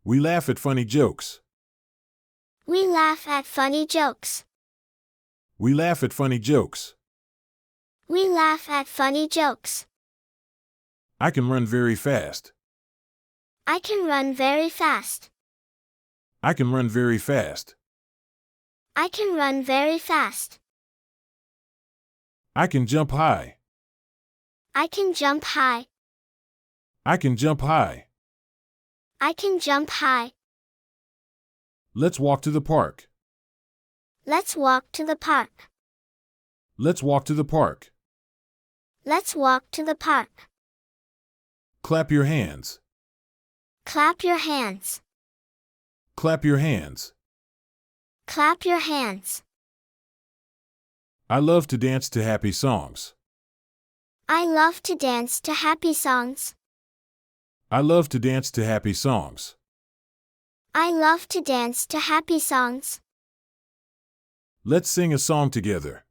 We laugh at funny jokes. We laugh at funny jokes. We laugh at funny jokes. We laugh at funny jokes. I can run very fast. I can run very fast. I can run very fast. I can run very fast. I can jump high. I can jump high. I can jump high. I can jump high. Let's walk to the park. Let's walk to the park. Let's walk to the park. Let's walk to the park. Clap your hands. Clap your hands. Clap your hands. Clap your hands. I love to dance to happy songs. I love to dance to happy songs. I love to dance to happy songs. I love to dance to happy songs. Let's sing a song together.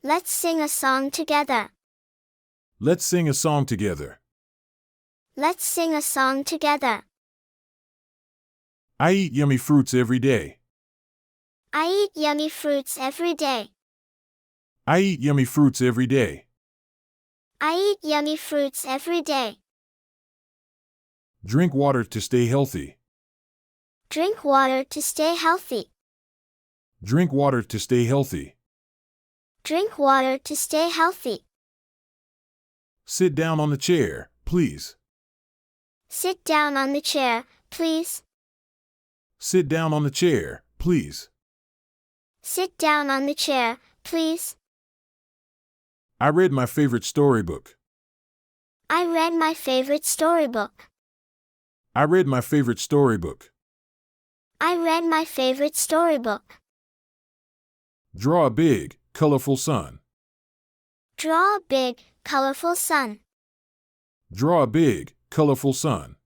Let's sing a song together. Let's sing a song together. Let's sing a song together. I eat yummy fruits every day. I eat yummy fruits every day. I eat yummy fruits every day. I eat yummy fruits every day. Drink water to stay healthy. Drink water to stay healthy. Drink water to stay healthy. Drink water to stay healthy. Sit down on the chair, please. Sit down on the chair, please. Sit down on the chair, please. Sit down on the chair, please. I read my favorite storybook. I read my favorite storybook. I read my favorite storybook. I read my favorite storybook. Draw a big, colorful sun. Draw a big, colorful sun. Draw a big, colorful sun.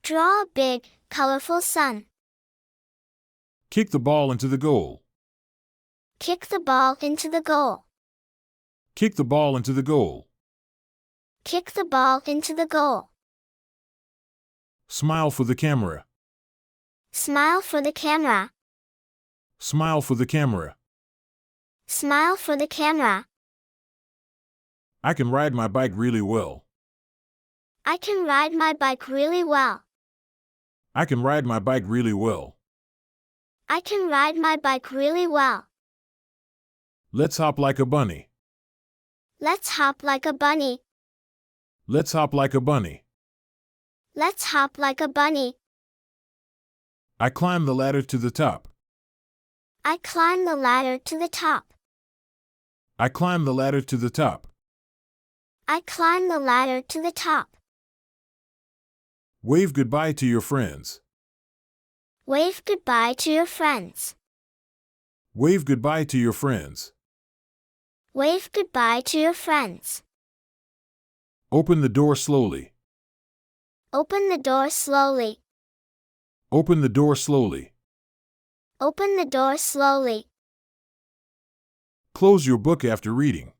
Draw a big, colorful sun. Kick the ball into the goal. Kick the ball into the goal. Kick the ball into the goal. Kick the ball into the goal. Smile for the camera. Smile for the camera. Smile for the camera. Smile for the camera. I can ride my bike really well. I can ride my bike really well. I can ride my bike really well. I can ride my bike really well. Let's hop like a bunny. Let's hop like a bunny. Let's hop like a bunny. Let's hop like a bunny. I climb the ladder to the top. I climb the ladder to the top. I climb the ladder to the top. I climb the ladder to the top. Wave goodbye to your friends. Wave goodbye to your friends. Wave goodbye to your friends. Wave goodbye to your friends. Open the door slowly. Open the door slowly. Open the door slowly. Open the door slowly. Close your book after reading.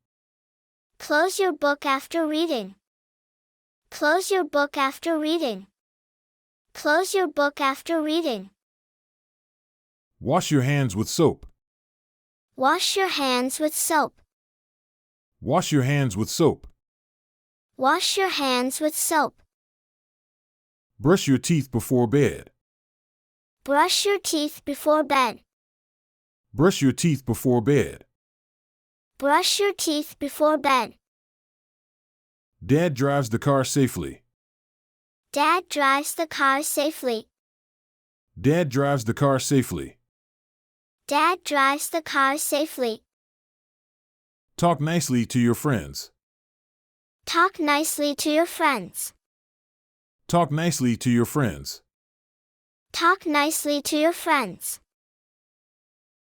Close your book after reading. Close your book after reading. Close your book after reading. Wash your hands with soap. Wash your hands with soap. Wash your hands with soap. Wash your hands with soap. Brush your teeth before bed. Brush your teeth before bed. Brush your teeth before bed. Brush your teeth before bed. Dad drives the car safely. Dad drives the car safely. Dad drives the car safely. Dad drives the car safely. Talk nicely to your friends. Talk nicely to your friends. Talk nicely to your friends. Talk nicely to your friends.